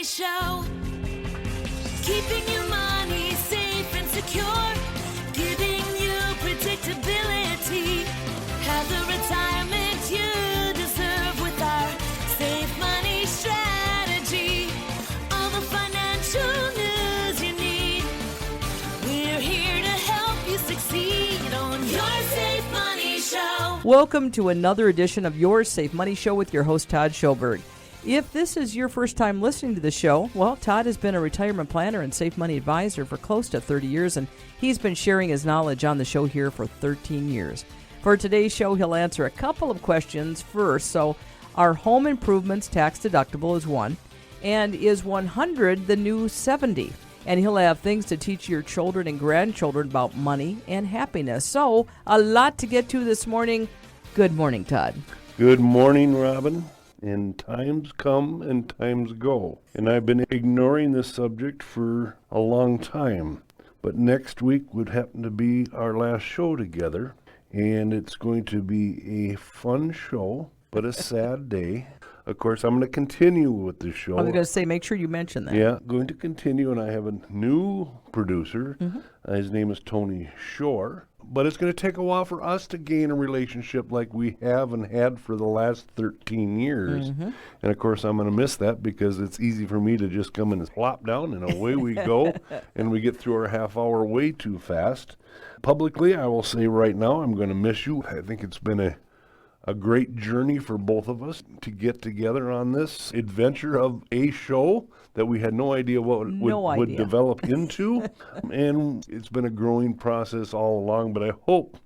Money Show. Keeping your money safe and secure. Giving you predictability. Have the retirement you deserve with our Safe Money strategy. All the financial news you need. We're here to help you succeed on your Safe Money Show. Welcome to another edition of Your Safe Money Show with your host, Todd Schoberg. If this is your first time listening to the show, well, Todd has been a retirement planner and safe money advisor for close to 30 years, and he's been sharing his knowledge on the show here for 13 years. For today's show, he'll answer a couple of questions first. So, are home improvements tax deductible is one, and is 100 the new 70? And he'll have things to teach your children and grandchildren about money and happiness. So, a lot to get to this morning. Good morning, Todd. Good morning, Robin. And times come and times go. And I've been ignoring this subject for a long time. But next week would happen to be our last show together. And it's going to be a fun show, but a sad day. Of course, I'm going to continue with the show. I was going to say, make sure you mention that. Yeah, going to continue, and I have a new producer. His name is Tony Shore. But it's going to take a while for us to gain a relationship like we have and had for the last 13 years. And, of course, I'm going to miss that because it's easy for me to just come in and plop down, and away we go, and we get through our half hour way too fast. Publicly, I will say right now, I'm going to miss you. I think it's been a great journey for both of us to get together on this adventure of a show that we had no idea what would develop into. And it's been a growing process all along, but I hope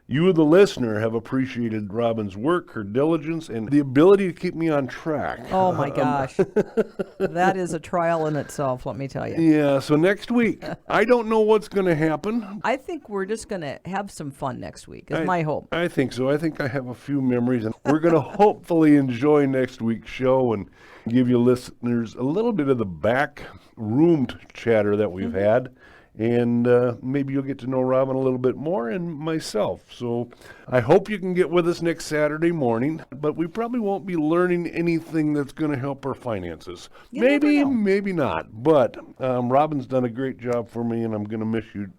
you, the listener, have appreciated Robin's work, her diligence, and the ability to keep me on track. Oh, my gosh. That is a trial in itself, let me tell you. Yeah, so next week, I don't know what's going to happen. I think we're just going to have some fun next week, is my hope. I think so. I think I have a few memories, and we're going to hopefully enjoy next week's show and give you listeners a little bit of the back room chatter that we've had. And maybe you'll get to know Robin a little bit more and myself. So I hope you can get with us next Saturday morning, but we probably won't be learning anything that's going to help our finances. Maybe not. But Robin's done a great job for me, and I'm going to miss you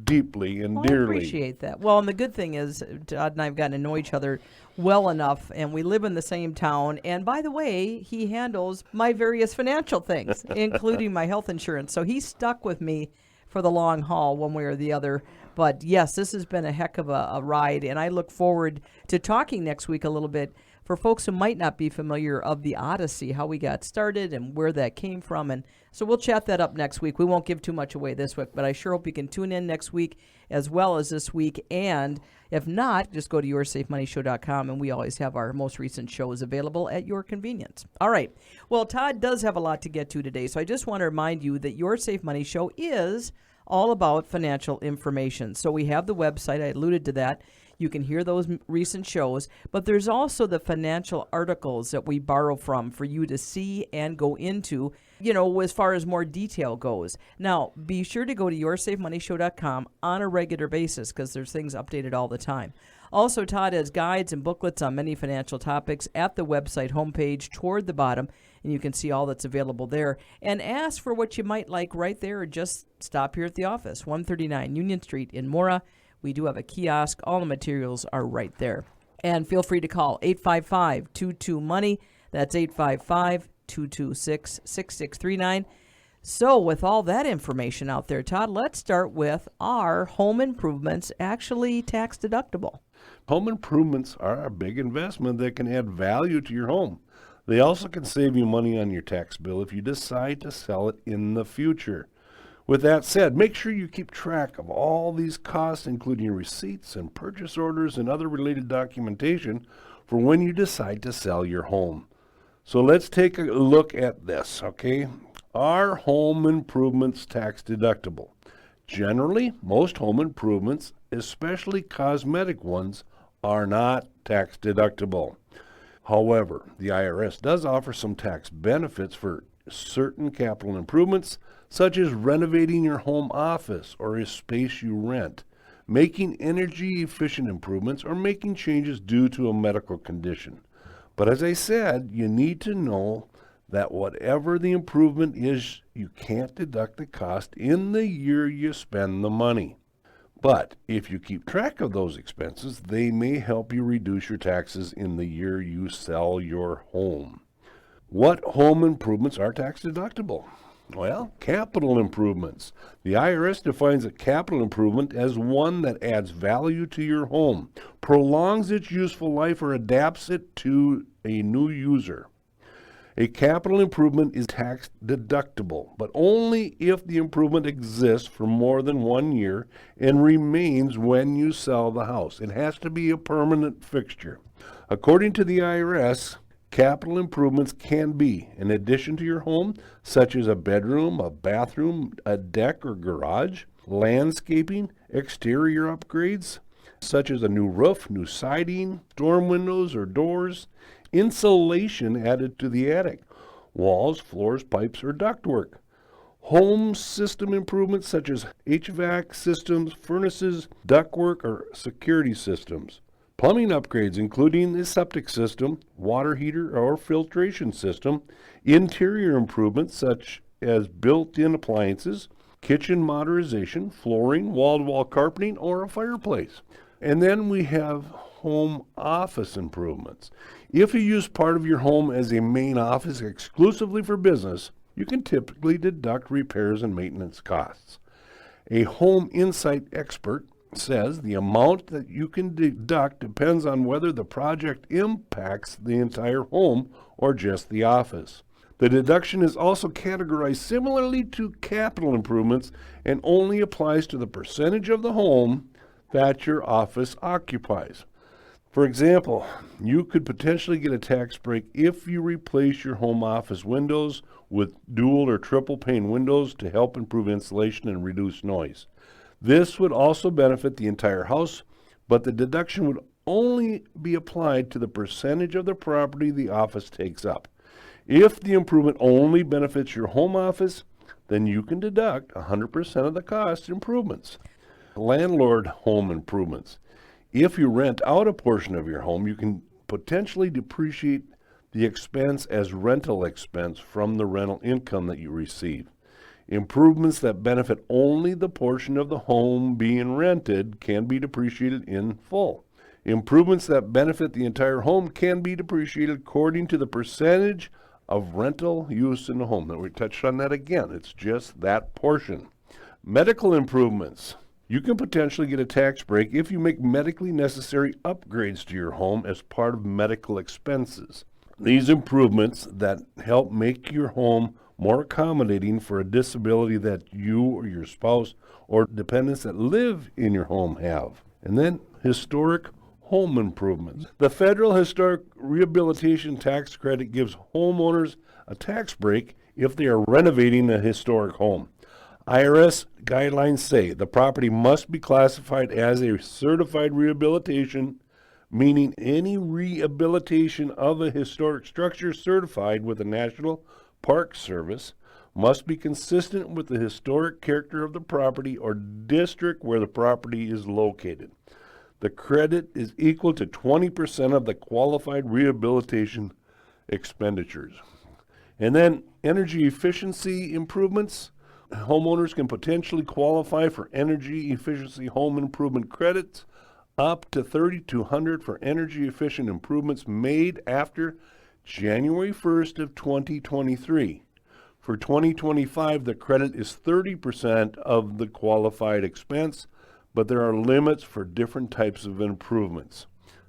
deeply and dearly. I appreciate that. Well, and the good thing is Todd and I have gotten to know each other well enough, and we live in the same town. And by the way, he handles my various financial things, including my health insurance. So he's stuck with me for the long haul, one way or the other. But yes, this has been a heck of a ride, and I look forward to talking next week a little bit for folks who might not be familiar of the Odyssey, how we got started and where that came from. And so we'll chat that up next week. We won't give too much away this week, but I sure hope you can tune in next week as well as this week. And if not, just go to yoursafemoneyshow.com, and we always have our most recent shows available at your convenience. All right. Well, Todd does have a lot to get to today, so I just want to remind you that Your Safe Money Show is all about financial information. So we have the website. I alluded to that. You can hear those recent shows, but there's also the financial articles that we borrow from for you to see and go into, as far as more detail goes. Now, be sure to go to yoursafemoneyshow.com on a regular basis because there's things updated all the time. Also, Todd has guides and booklets on many financial topics at the website homepage toward the bottom, and you can see all that's available there. And ask for what you might like right there, or just stop here at the office, 139 Union Street in Mora. We do have a kiosk. All the materials are right there. And feel free to call 855-22-MONEY. That's 855-226-6639. So with all that information out there, Todd, let's start with, are home improvements actually tax deductible? Home improvements are a big investment that can add value to your home. They also can save you money on your tax bill if you decide to sell it in the future. With that said, make sure you keep track of all these costs, including your receipts and purchase orders and other related documentation for when you decide to sell your home. So let's take a look at this, okay? Are home improvements tax deductible? Generally, most home improvements, especially cosmetic ones, are not tax deductible. However, the IRS does offer some tax benefits for certain capital improvements, such as renovating your home office or a space you rent, making energy-efficient improvements, or making changes due to a medical condition. But as I said, you need to know that whatever the improvement is, you can't deduct the cost in the year you spend the money. But if you keep track of those expenses, they may help you reduce your taxes in the year you sell your home. What home improvements are tax deductible? Well, capital improvements. The IRS defines a capital improvement as one that adds value to your home, prolongs its useful life, or adapts it to a new user. A capital improvement is tax deductible, but only if the improvement exists for more than 1 year and remains when you sell the house. It has to be a permanent fixture. According to the IRS, capital improvements can be an addition to your home, such as a bedroom, a bathroom, a deck or garage, landscaping, exterior upgrades, such as a new roof, new siding, storm windows or doors, insulation added to the attic, walls, floors, pipes, or ductwork. Home system improvements such as HVAC systems, furnaces, ductwork, or security systems. Plumbing upgrades including a septic system, water heater or filtration system, interior improvements such as built-in appliances, kitchen modernization, flooring, wall-to-wall carpeting, or a fireplace. And then we have home office improvements. If you use part of your home as a main office exclusively for business, you can typically deduct repairs and maintenance costs. A home insight expert says the amount that you can deduct depends on whether the project impacts the entire home or just the office. The deduction is also categorized similarly to capital improvements and only applies to the percentage of the home that your office occupies. For example, you could potentially get a tax break if you replace your home office windows with dual or triple pane windows to help improve insulation and reduce noise. This would also benefit the entire house, but the deduction would only be applied to the percentage of the property the office takes up. If the improvement only benefits your home office, then you can deduct 100% of the cost improvements. Landlord home improvements. If you rent out a portion of your home, you can potentially depreciate the expense as rental expense from the rental income that you receive. Improvements that benefit only the portion of the home being rented can be depreciated in full. Improvements that benefit the entire home can be depreciated according to the percentage of rental use in the home. Now, we touched on that again. It's just that portion. Medical improvements. You can potentially get a tax break if you make medically necessary upgrades to your home as part of medical expenses. These improvements that help make your home more accommodating for a disability that you or your spouse or dependents that live in your home have. And then historic home improvements. The Federal Historic Rehabilitation Tax Credit gives homeowners a tax break if they are renovating a historic home. IRS guidelines say the property must be classified as a certified rehabilitation, meaning any rehabilitation of a historic structure certified with the National Park Service must be consistent with the historic character of the property or district where the property is located. The credit is equal to 20% of the qualified rehabilitation expenditures. And then energy efficiency improvements. Homeowners can potentially qualify for energy efficiency home improvement credits up to $3,200 for energy efficient improvements made after January 1st of 2023. For 2025, the credit is 30% of the qualified expense, but there are limits for different types of improvements.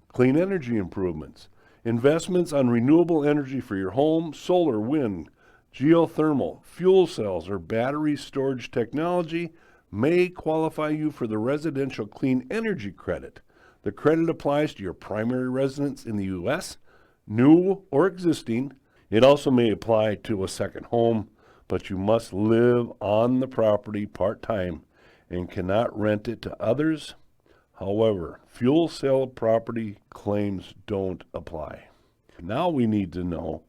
Clean energy improvements. Investments on renewable energy for your home, solar, wind, geothermal, fuel cells, or battery storage technology may qualify you for the residential clean energy credit. The credit applies to your primary residence in the U.S., new or existing. It also may apply to a second home, but you must live on the property part-time and cannot rent it to others. However, fuel cell property claims don't apply. Now we need to know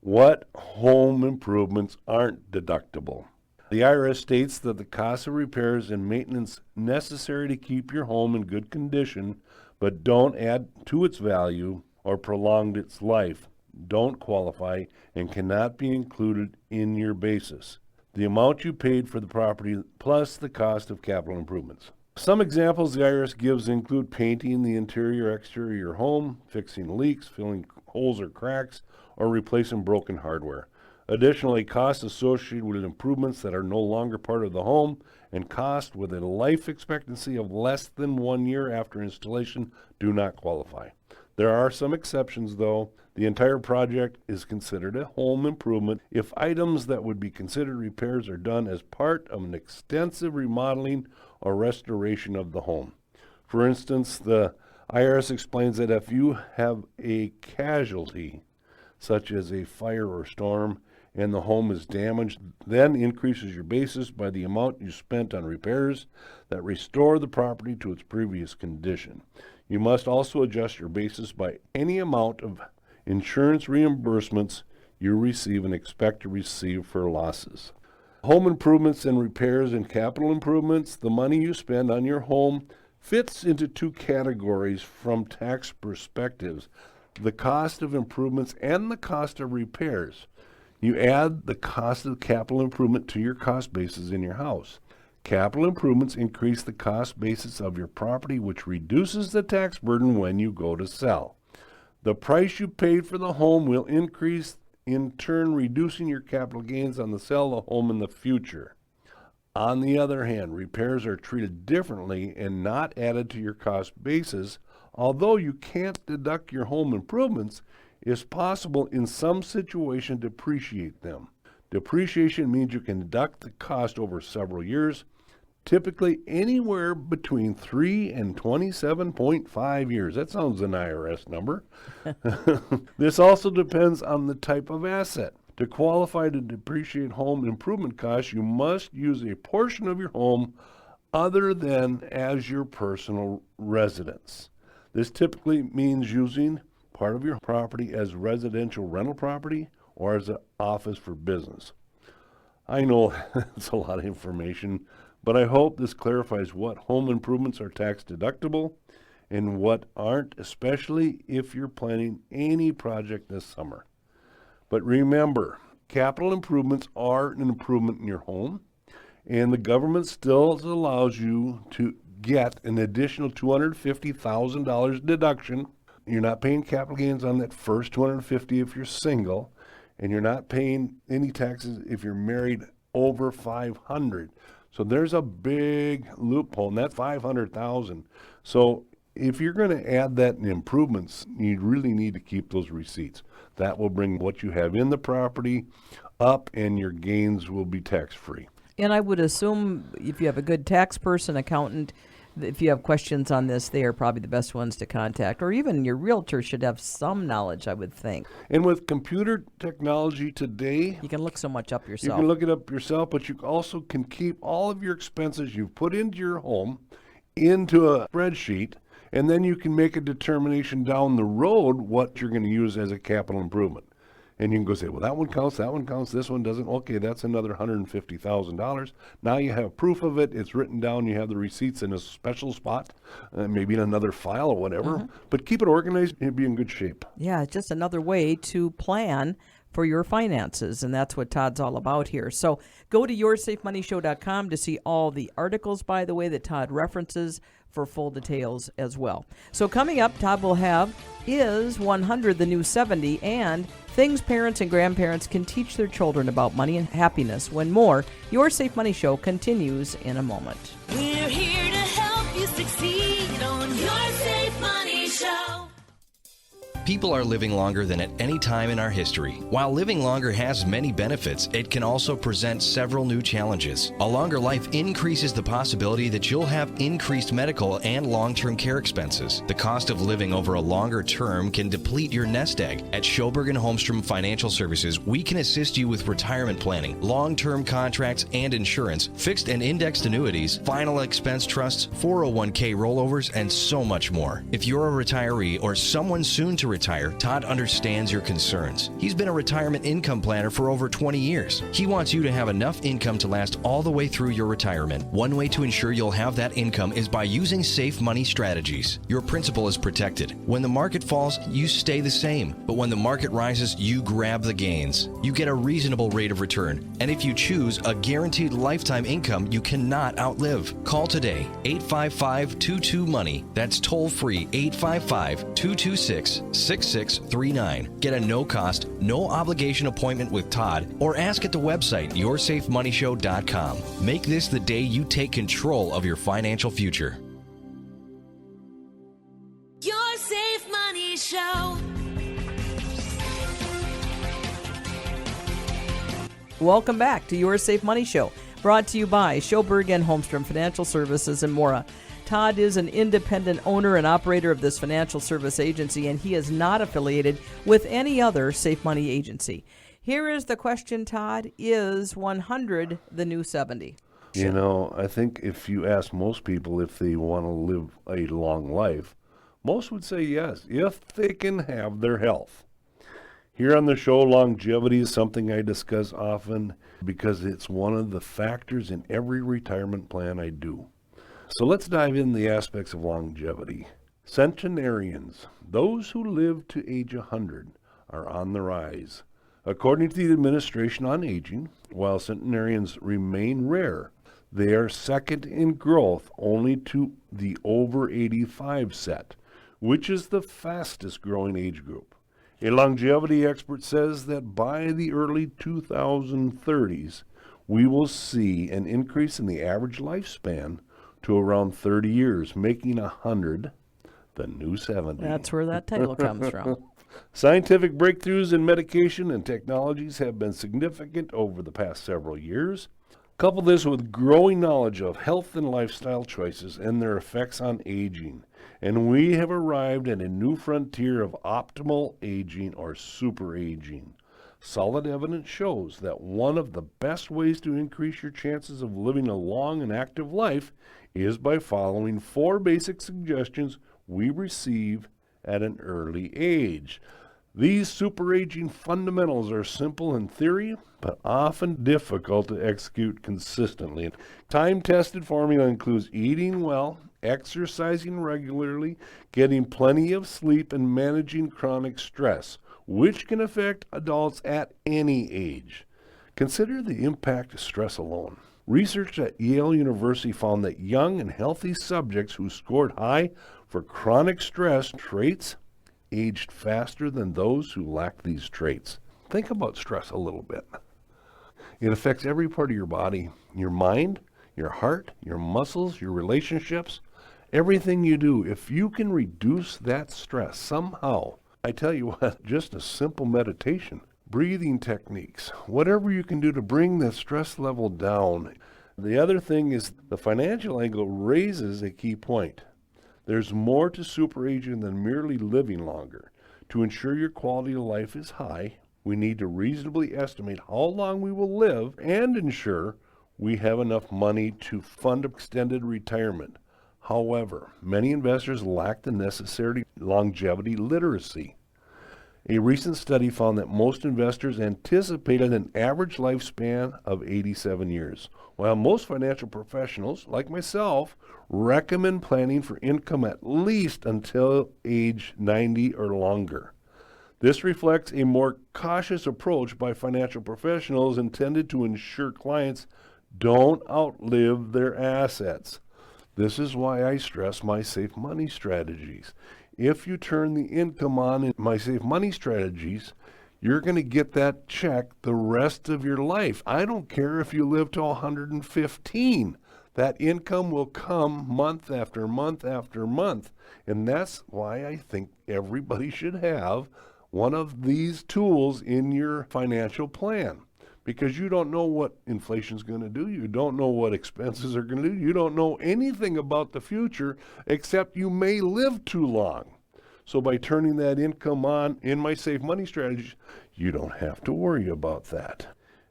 what home improvements aren't deductible. The IRS states that the cost of repairs and maintenance necessary to keep your home in good condition, but don't add to its value or prolong its life, don't qualify and cannot be included in your basis. The amount you paid for the property plus the cost of capital improvements. Some examples the IRS gives include painting the interior exterior of your home, fixing leaks, filling holes or cracks, or replacing broken hardware. Additionally, costs associated with improvements that are no longer part of the home and costs with a life expectancy of less than 1 year after installation do not qualify. There are some exceptions, though. The entire project is considered a home improvement if items that would be considered repairs are done as part of an extensive remodeling or restoration of the home. For instance, the IRS explains that if you have a casualty, such as a fire or storm, and the home is damaged, then increases your basis by the amount you spent on repairs that restore the property to its previous condition. You must also adjust your basis by any amount of insurance reimbursements you receive and expect to receive for losses. Home improvements and repairs and capital improvements, the money you spend on your home fits into two categories from tax perspectives: the cost of improvements and the cost of repairs. You add the cost of capital improvement to your cost basis in your house. Capital improvements increase the cost basis of your property, which reduces the tax burden when you go to sell. The price you paid for the home will increase, in turn reducing your capital gains on the sale of the home in the future. On the other hand, repairs are treated differently and not added to your cost basis. Although you can't deduct your home improvements, it's possible in some situation to depreciate them. Depreciation means you can deduct the cost over several years, typically anywhere between 3 and 27.5 years. That sounds an IRS number. This also depends on the type of asset. To qualify to depreciate home improvement costs, you must use a portion of your home other than as your personal residence. This typically means using part of your property as residential rental property or as an office for business. I know that's a lot of information, but I hope this clarifies what home improvements are tax deductible and what aren't, especially if you're planning any project this summer. But remember, capital improvements are an improvement in your home, and the government still allows you to get an additional $250,000 deduction. You're not paying capital gains on that first $250,000 if you're single, and you're not paying any taxes if you're married over $500,000. So there's a big loophole, and that's $500,000. So if you're going to add that in improvements, you really need to keep those receipts. That will bring what you have in the property up, and your gains will be tax-free. And I would assume if you have a good tax person, accountant, if you have questions on this, they are probably the best ones to contact. Or even your realtor should have some knowledge, I would think. And with computer technology today, You can look so much up you yourself. can look it up yourself, but you also can keep all of your expenses you've put into your home into a spreadsheet, and then you can make a determination down the road what you're going to use as a capital improvement. And you can go say, well, that one counts, this one doesn't. Okay, that's another $150,000. Now you have proof of it. It's written down. You have the receipts in a special spot, maybe in another file or whatever. But keep it organized and be in good shape. Yeah, it's just another way to plan for your finances, and that's what Todd's all about here. So go to yoursafemoneyshow.com to see all the articles, by the way, that Todd references for full details as well. So coming up, Todd will have Is 100 the New 70 and things parents and grandparents can teach their children about money and happiness. When more, Your Safe Money Show continues in a moment. We're here to help you succeed on Your Safe Money Show. People are living longer than at any time in our history. While living longer has many benefits, it can also present several new challenges. A longer life increases the possibility that you'll have increased medical and long-term care expenses. The cost of living over a longer term can deplete your nest egg. At Schoberg & Holmstrom Financial Services, we can assist you with retirement planning, long-term contracts and insurance, fixed and indexed annuities, final expense trusts, 401k rollovers, and so much more. If you're a retiree or someone soon to retire, retire, Todd understands your concerns. He's been a retirement income planner for over 20 years. He wants you to have enough income to last all the way through your retirement. One way to ensure you'll have that income is by using safe money strategies. Your principal is protected. When the market falls, you stay the same. But when the market rises, you grab the gains. You get a reasonable rate of return. And if you choose a guaranteed lifetime income you cannot outlive. Call today, 855-22-MONEY. That's toll free, 855-226-6639. Get a no-cost, no-obligation appointment with Todd or ask at the website yoursafemoneyshow.com. Make this the day you take control of your financial future. Your Safe Money Show. Welcome back to Your Safe Money Show, brought to you by Schoberg and Holmstrom Financial Services in Mora. Todd is an independent owner and operator of this financial service agency, and he is not affiliated with any other safe money agency. Here is the question, Todd. Is 100 the new 70? You know, I think if you ask most people if they want to live a long life, most would say yes, if they can have their health. Here on the show, longevity is something I discuss often because it's one of the factors in every retirement plan I do. So let's dive into the aspects of longevity. Centenarians, those who live to age 100, are on the rise. According to the Administration on Aging, while centenarians remain rare, they are second in growth only to the over 85 set, which is the fastest growing age group. A longevity expert says that by the early 2030s, we will see an increase in the average lifespan to around 30 years, making 100 the new 70. That's where that title comes from. Scientific breakthroughs in medication and technologies have been significant over the past several years. Couple this with growing knowledge of health and lifestyle choices and their effects on aging, and we have arrived at a new frontier of optimal aging or super aging. Solid evidence shows that one of the best ways to increase your chances of living a long and active life is by following 4 basic suggestions we receive at an early age. These super aging fundamentals are simple in theory, but often difficult to execute consistently. Time-tested formula includes eating well, exercising regularly, getting plenty of sleep, and managing chronic stress, which can affect adults at any age. Consider the impact of stress alone. Research at Yale University found that young and healthy subjects who scored high for chronic stress traits aged faster than those who lacked these traits. Think about stress a little bit. It affects every part of your body, your mind, your heart, your muscles, your relationships, everything you do. If you can reduce that stress somehow, I tell you what, just a simple meditation, breathing techniques, whatever you can do to bring the stress level down. The other thing is the financial angle raises a key point. There's more to super aging than merely living longer. To ensure your quality of life is high, we need to reasonably estimate how long we will live and ensure we have enough money to fund extended retirement. However, many investors lack the necessary longevity literacy. A recent study found that most investors anticipated an average lifespan of 87 years, while most financial professionals, like myself, recommend planning for income at least until age 90 or longer. This reflects a more cautious approach by financial professionals intended to ensure clients don't outlive their assets. This is why I stress my safe money strategies. If you turn the income on in my safe money strategies, you're going to get that check the rest of your life. I don't care if you live to 115. That income will come month after month after month. And that's why I think everybody should have one of these tools in your financial plan. Because you don't know what inflation's going to do. You don't know what expenses are going to do. You don't know anything about the future except you may live too long. So by turning that income on in my safe money strategies, you don't have to worry about that.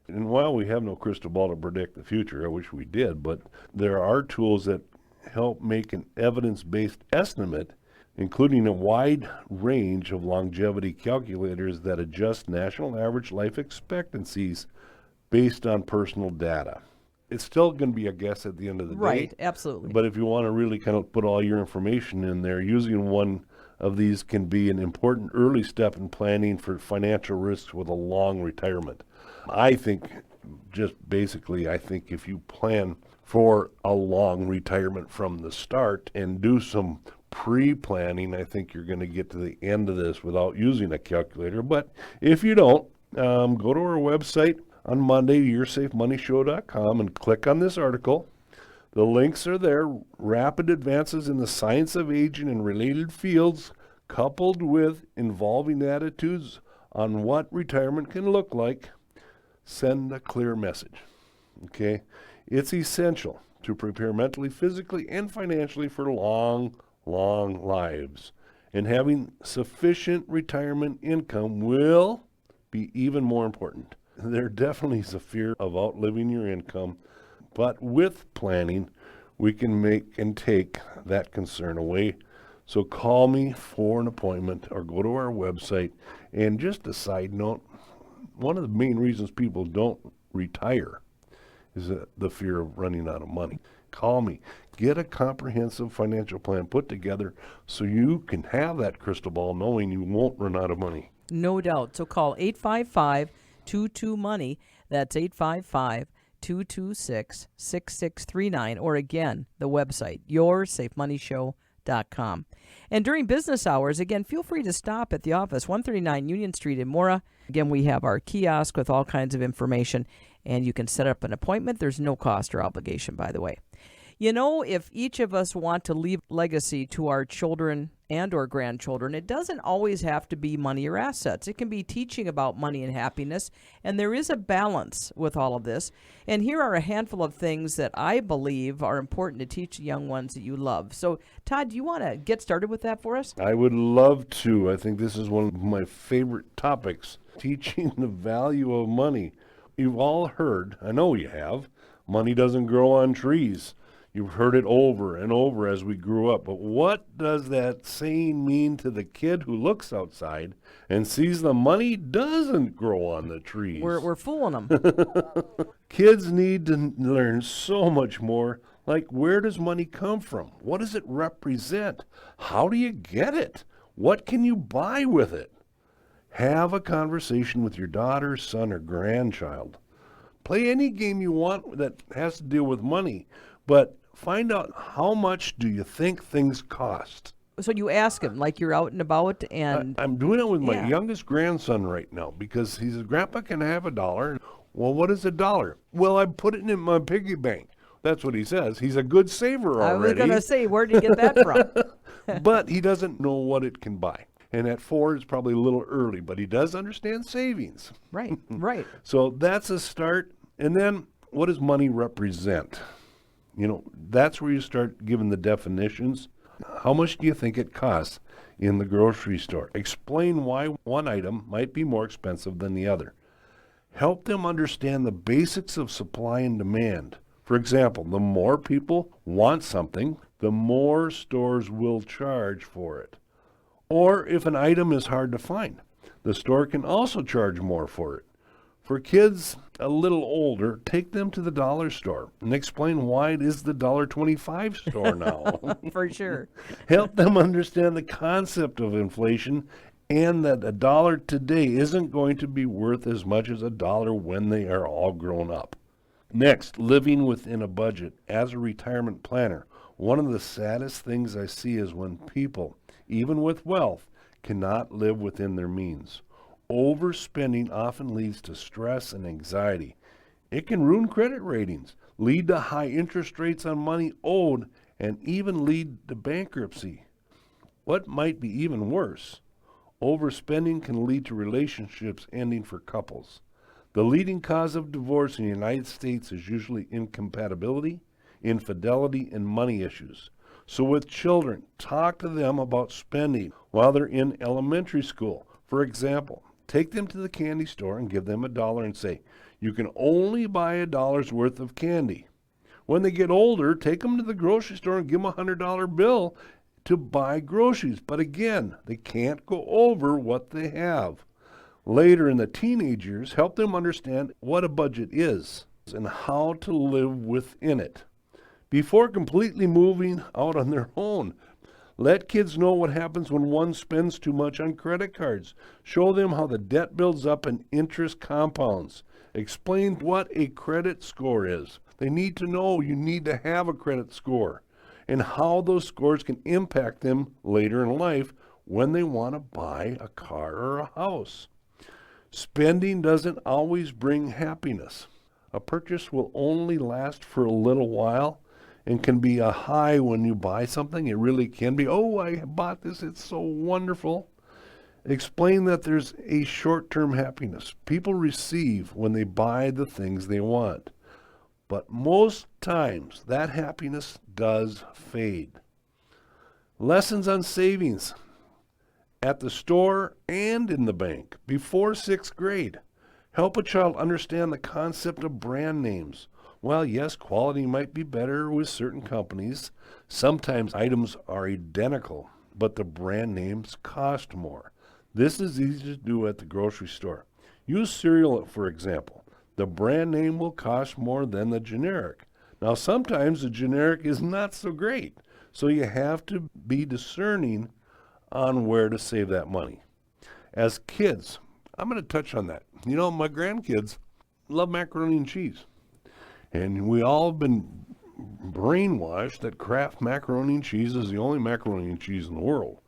And while we have no crystal ball to predict the future, I wish we did, but there are tools that help make an evidence-based estimate including a wide range of longevity calculators that adjust national average life expectancies based on personal data. It's still going to be a guess at the end of the day. Right, absolutely. But if you want to really kind of put all your information in there, using one of these can be an important early step in planning for financial risks with a long retirement. I think if you plan for a long retirement from the start and do some pre-planning, I think you're going to get to the end of this without using a calculator. But if you don't, go to our website on Monday, yoursafemoneyshow.com, and click on this article. The links are there. Rapid advances in the science of aging and related fields, coupled with involving attitudes on what retirement can look like, send a clear message. Okay? It's essential to prepare mentally, physically, and financially for long lives. And having sufficient retirement income will be even more important. There definitely is a fear of outliving your income, but with planning, we can make and take that concern away. So call me for an appointment or go to our website. And just a side note, one of the main reasons people don't retire is the fear of running out of money. Call me. Get a comprehensive financial plan put together so you can have that crystal ball knowing you won't run out of money. No doubt. So call 855-22-MONEY. That's 855-226-6639. Or again, the website, yoursafemoneyshow.com. And during business hours, again, feel free to stop at the office, 139 Union Street in Mora. Again, we have our kiosk with all kinds of information, and you can set up an appointment. There's no cost or obligation, by the way. You know, if each of us want to leave legacy to our children and or grandchildren, it doesn't always have to be money or assets. It can be teaching about money and happiness, and there is a balance with all of this. And here are a handful of things that I believe are important to teach the young ones that you love. So, Todd, do you want to get started with that for us? I would love to. I think this is one of my favorite topics, teaching the value of money. You've all heard, I know you have, money doesn't grow on trees. You've heard it over and over as we grew up. But what does that saying mean to the kid who looks outside and sees the money doesn't grow on the trees? We're fooling them. Kids need to learn so much more. Like, where does money come from? What does it represent? How do you get it? What can you buy with it? Have a conversation with your daughter, son, or grandchild. Play any game you want that has to deal with money, but find out how much do you think things cost. So you ask him, like you're out and about, and I'm doing it with my youngest grandson right now because he says, Grandpa, can I have $1? Well, what is $1? Well, I put it in my piggy bank. That's what he says. He's a good saver already. I was going to say, where did you get that from? But he doesn't know what it can buy. And at 4, it's probably a little early, but he does understand savings. Right, right. So that's a start. And then what does money represent? You know, that's where you start giving the definitions. How much do you think it costs in the grocery store? Explain why one item might be more expensive than the other. Help them understand the basics of supply and demand. For example, the more people want something, the more stores will charge for it. Or if an item is hard to find, the store can also charge more for it. For kids a little older, take them to the dollar store and explain why it is the $1.25 store now. For sure. Help them understand the concept of inflation and that $1 today isn't going to be worth as much as $1 when they are all grown up. Next, living within a budget. As a retirement planner, one of the saddest things I see is when people, even with wealth, cannot live within their means. Overspending often leads to stress and anxiety. It can ruin credit ratings, lead to high interest rates on money owed, and even lead to bankruptcy. What might be even worse, overspending can lead to relationships ending for couples. The leading cause of divorce in the United States is usually incompatibility, infidelity, and money issues. So with children, talk to them about spending while they're in elementary school. For example, take them to the candy store and give them $1 and say, you can only buy $1 worth of candy. When they get older, take them to the grocery store and give them a $100 bill to buy groceries. But again, they can't go over what they have. Later in the teenage years, help them understand what a budget is and how to live within it before completely moving out on their own. Let kids know what happens when one spends too much on credit cards. Show them how the debt builds up and interest compounds. Explain what a credit score is. They need to know you need to have a credit score and how those scores can impact them later in life when they want to buy a car or a house. Spending doesn't always bring happiness. A purchase will only last for a little while and can be a high when you buy something. It really can be, oh, I bought this, it's so wonderful. Explain that there's a short-term happiness people receive when they buy the things they want. But most times, that happiness does fade. Lessons on savings at the store and in the bank before 6th grade. Help a child understand the concept of brand names. While yes, quality might be better with certain companies, sometimes items are identical, but the brand names cost more. This is easy to do at the grocery store. Use cereal, for example. The brand name will cost more than the generic. Now, sometimes the generic is not so great, so you have to be discerning on where to save that money. As kids, I'm going to touch on that. You know, my grandkids love macaroni and cheese. And we all have been brainwashed that Kraft macaroni and cheese is the only macaroni and cheese in the world.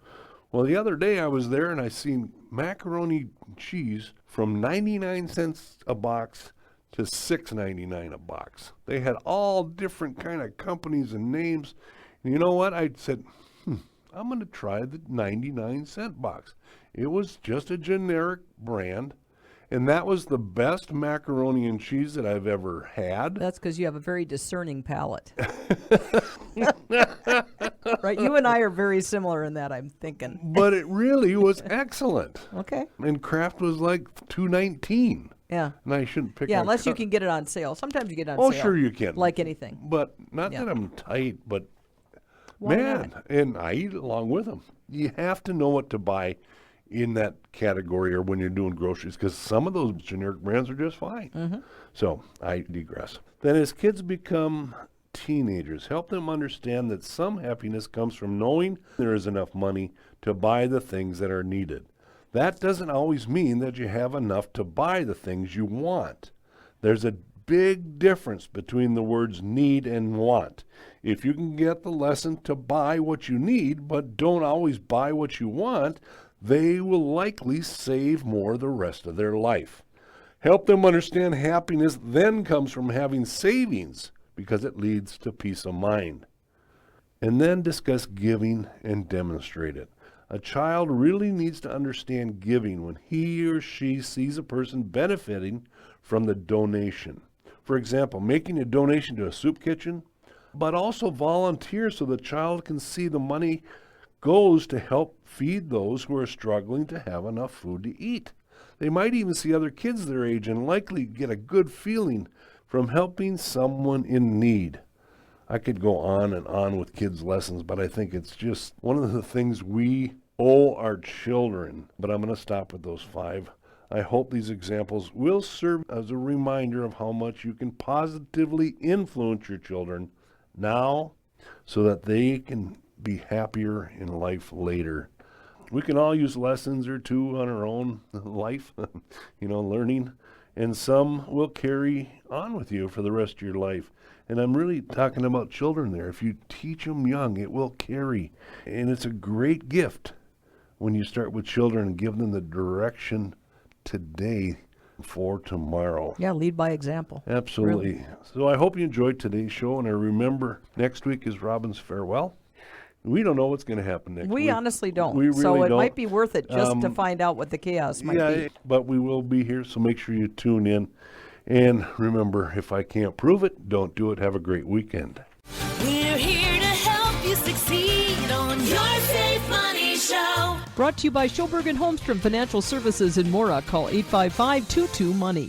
Well, the other day I was there and I seen macaroni and cheese from 99 cents a box to $6.99 a box. They had all different kind of companies and names. And you know what? I said, I'm going to try the 99-cent box. It was just a generic brand, and that was the best macaroni and cheese that I've ever had. That's because you have a very discerning palate. Right? You and I are very similar in that, I'm thinking. But it really was excellent. Okay. And Kraft was like $2.19. Yeah. And I shouldn't pick Yeah, on unless you can get it on sale. Sometimes you get it on Oh, sale. sure you can. Like anything. But not Yeah. that I'm tight, but Why man, not? and I eat along with them. You have to know what to buy in that category or when you're doing groceries, because some of those generic brands are just fine. Mm-hmm. So I digress. Then as kids become teenagers, help them understand that some happiness comes from knowing there is enough money to buy the things that are needed. That doesn't always mean that you have enough to buy the things you want. There's a big difference between the words need and want. If you can get the lesson to buy what you need, but don't always buy what you want, they will likely save more the rest of their life. Help them understand happiness then comes from having savings because it leads to peace of mind. And then discuss giving and demonstrate it. A child really needs to understand giving when he or she sees a person benefiting from the donation. For example, making a donation to a soup kitchen, but also volunteer so the child can see the money goes to help feed those who are struggling to have enough food to eat. They might even see other kids their age and likely get a good feeling from helping someone in need. I could go on and on with kids' lessons, but I think it's just one of the things we owe our children. But I'm going to stop with those 5. I hope these examples will serve as a reminder of how much you can positively influence your children now so that they can be happier in life later. We can all use lessons or two on our own life, learning, and some will carry on with you for the rest of your life. And I'm really talking about children there. If you teach them young, it will carry. And it's a great gift when you start with children and give them the direction today for tomorrow. Yeah, lead by example. Absolutely. Really. So I hope you enjoyed today's show, and I remember next week is Robin's farewell. We don't know what's going to happen next week. We honestly don't. We really so it don't. might be worth it just to find out what the chaos might be. But we will be here, so make sure you tune in. And remember, if I can't prove it, don't do it. Have a great weekend. We're here to help you succeed on your Safe Money Show. Brought to you by Schoberg and Holmstrom Financial Services in Mora. Call 855-22-MONEY.